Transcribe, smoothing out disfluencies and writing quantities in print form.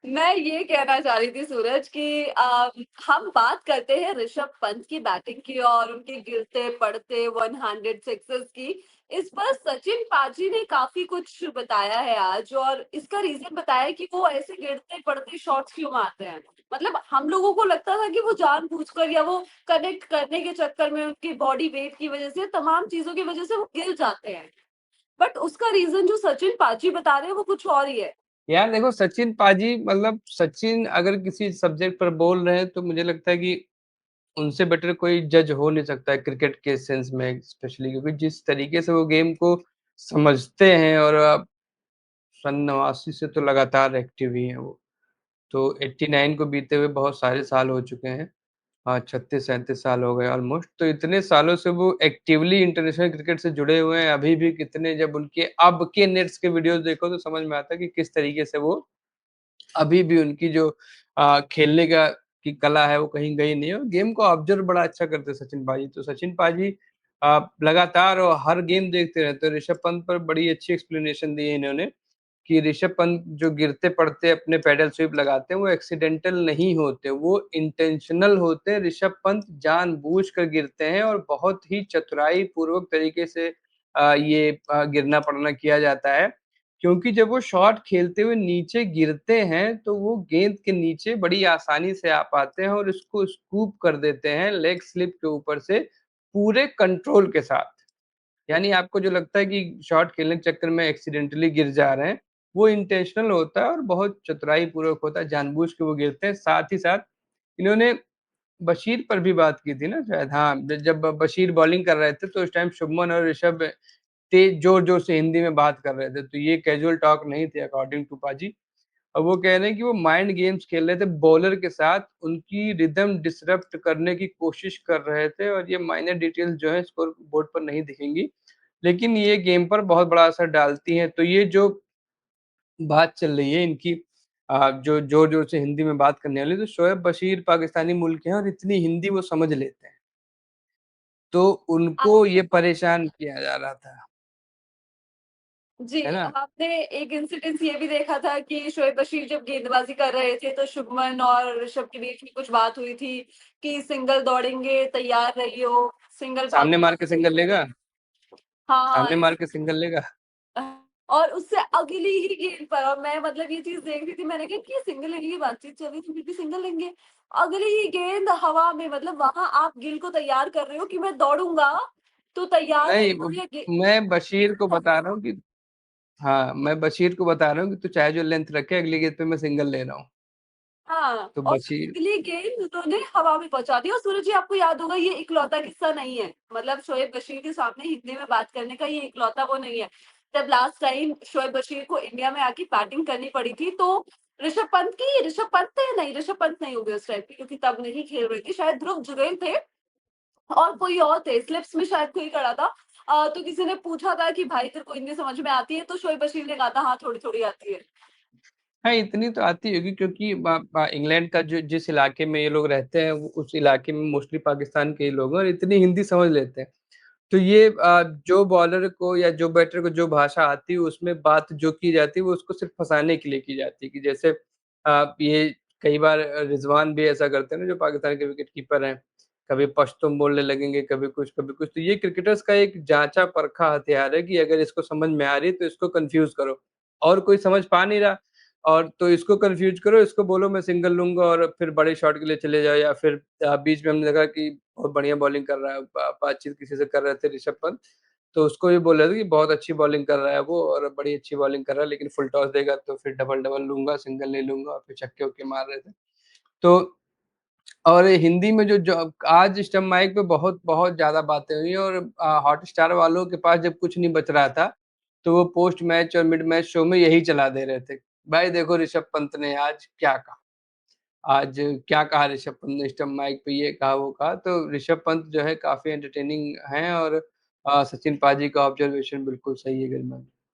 मैं ये कहना चाह रही थी सूरज कि हम बात करते हैं ऋषभ पंत की बैटिंग की और उनके गिरते पड़ते 100 सिक्सेस की। इस पर सचिन पाजी ने काफी कुछ बताया है आज और इसका रीजन बताया कि वो ऐसे गिरते पड़ते शॉट्स क्यों मारते हैं। मतलब हम लोगों को लगता था कि वो जानबूझकर या वो कनेक्ट करने के चक्कर में उनकी बॉडी वेट की वजह से तमाम चीजों की वजह से वो गिर जाते हैं। बट उसका रीजन जो सचिन पाजी बता रहे हैं वो कुछ और ही है। यार देखो, सचिन पाजी मतलब सचिन अगर किसी सब्जेक्ट पर बोल रहे हैं तो मुझे लगता है कि उनसे बेटर कोई जज हो नहीं सकता है क्रिकेट के सेंस में, स्पेशली क्योंकि जिस तरीके से वो गेम को समझते हैं। और सन 89 से तो लगातार एक्टिव ही है वो। तो 89 को बीते हुए बहुत सारे साल हो चुके हैं। हाँ, 36-37 साल हो गए ऑलमोस्ट। तो इतने सालों से वो एक्टिवली इंटरनेशनल क्रिकेट से जुड़े हुए हैं। अभी भी कितने, जब उनके अब के नेट्स के वीडियोस देखो तो समझ में आता है कि किस तरीके से वो अभी भी उनकी जो खेलने का की कला है वो कहीं गई नहीं है। और गेम को ऑब्जर्व बड़ा अच्छा करते हैं सचिन पाजी। तो सचिन पाजी लगातार और हर गेम देखते रहते हैं। ऋषभ पंत पर बड़ी अच्छी एक्सप्लेनेशन दी है इन्होंने कि ऋषभ पंत जो गिरते पड़ते अपने पैडल स्वीप लगाते हैं वो एक्सीडेंटल नहीं होते, वो इंटेंशनल होते हैं। ऋषभ पंत जानबूझ कर गिरते हैं और बहुत ही चतुराई पूर्वक तरीके से ये गिरना पड़ना किया जाता है। क्योंकि जब वो शॉट खेलते हुए नीचे गिरते हैं तो वो गेंद के नीचे बड़ी आसानी से आ पाते हैं और इसको स्कूप कर देते हैं लेग स्लिप के ऊपर से पूरे कंट्रोल के साथ। यानी आपको जो लगता है कि शॉट खेलने के चक्कर में एक्सीडेंटली गिर जा रहे हैं, वो इंटेंशनल होता है और बहुत चतुराई पूर्वक होता है, जानबूझ के वो गिरते हैं। साथ ही साथ इन्होंने बशीर पर भी बात की थी ना शायद, हाँ, जब बशीर बॉलिंग कर रहे थे तो उस टाइम शुभमन और ऋषभ तेज जोर-जोर से हिंदी में बात कर रहे थे, तो ये कैजुअल टॉक नहीं थे अकॉर्डिंग टू पाजी। और वो कह रहे हैं कि वो माइंड गेम्स खेल रहे थे बॉलर के साथ, उनकी रिदम डिसरप्ट करने की कोशिश कर रहे थे। और ये माइनर डिटेल्स जो है स्कोर बोर्ड पर नहीं दिखेंगी, लेकिन ये गेम पर बहुत बड़ा असर डालती हैं। तो ये जो बात चल रही है इनकी, जो जोर-जोर से हिंदी में बात करने वाली, तो शोएब बशीर पाकिस्तानी मूल के हैं और इतनी हिंदी वो समझ लेते हैं, तो उनको आपने ये परेशान किया जा रहा था, जी, है ना? आपने एक इंसिडेंस ये भी देखा था कि शोएब बशीर जब गेंदबाजी कर रहे थे तो शुभमन और ऋषभ के बीच में कुछ बात हुई थी कि सिंगल दौड़ेंगे, तैयार रहियो, सिंगल सामने पापा मार के सिंगल लेगा, हाँ, हाँ, सामने मार के सिंगल लेगा। और उससे अगली ही गेंद पर और मैं मतलब ये चीज़ देख रही थी, मैंने कहा कि ये सिंगल लेने की बातचीत चल रही थी, फिर भी सिंगल लेंगे। अगली ही गेंद हवा में मतलब वहाँ आप गिल को तैयार कर रहे हो कि मैं दौड़ूँगा, तो तैयार नहीं, रहियो या गे मैं बशीर को बता रहा हूँ कि हाँ, मैं बशीर को बता रहा हूँ कि तू चाहे जो लेंथ रखे, अगली गेंद पे मैं सिंगल ले रहा हूँ। हाँ, तो और बशीर अगली गेंद उन्होंने हवा में पहुँचा दी और सूरज जी आपको याद होगा ये इकलौता किस्सा नहीं है। मतलब शोएब बशीर के सामने हिंदी में बात करने का ये इकलौता वो नहीं है। जब लास्ट टाइम शोएब बशीर को इंडिया में आके बैटिंग करनी पड़ी थी तो ऋषभ पंत थे? नहीं, ऋषभ पंत नहीं होंगे उस टाइम पे क्योंकि तब नहीं खेल रहे थे। शायद ध्रुव जुरैल थे और कोई और थे, स्लिप्स में शायद कोई खड़ा था। तो किसी ने पूछा था कि भाई तेरे को हिंदी समझ में आती है? तो शोएब बशीर ने कहा था हाँ, थोड़ी-थोड़ी आती है। हाँ, इतनी तो आती होगी क्योंकि इंग्लैंड का जो जिस इलाके में ये लोग रहते हैं उस इलाके में मोस्टली पाकिस्तान के ही लोग हैं और इतनी हिंदी समझ लेते हैं। तो ये जो बॉलर को या जो बैटर को जो भाषा आती है उसमें बात जो की जाती है वो उसको सिर्फ फंसाने के लिए की जाती है। कि जैसे ये कई बार रिजवान भी ऐसा करते हैं ना, जो पाकिस्तान के विकेट कीपर हैं, कभी पश्तून बोलने लगेंगे, कभी कुछ कभी कुछ। तो ये क्रिकेटर्स का एक जांचा परखा हथियार है कि अगर इसको समझ में आ रही है तो इसको कंफ्यूज करो, और कोई समझ पा नहीं रहा और तो इसको कंफ्यूज करो, इसको बोलो मैं सिंगल लूंगा और फिर बड़े शॉट के लिए चले जाओ। या फिर बीच में हमने देखा कि बहुत बढ़िया बॉलिंग कर रहा है, बातचीत किसी से कर रहे थे ऋषभ पंत, तो उसको भी बोल रहे थे कि बहुत अच्छी बॉलिंग कर रहा है वो और बड़ी अच्छी बॉलिंग कर रहा है, लेकिन फुल टॉस देगा तो फिर डबल डबल लूंगा, सिंगल नहीं लूंगा, और फिर छक्के वक्के मार रहे थे। तो और हिंदी में जो जो आज स्टंप माइक पे बहुत बहुत ज्यादा बातें हुई और हॉटस्टार वालों के पास जब कुछ नहीं बच रहा था तो वो पोस्ट मैच और मिड मैच शो में यही चला दे रहे थे। भाई देखो ऋषभ पंत ने आज क्या कहा, आज क्या कहा ऋषभ पंत ने स्टंप माइक पे, ये कहा वो कहा। तो ऋषभ पंत जो है काफी एंटरटेनिंग हैं और सचिन पाजी का ऑब्जर्वेशन बिल्कुल सही है गरिमा।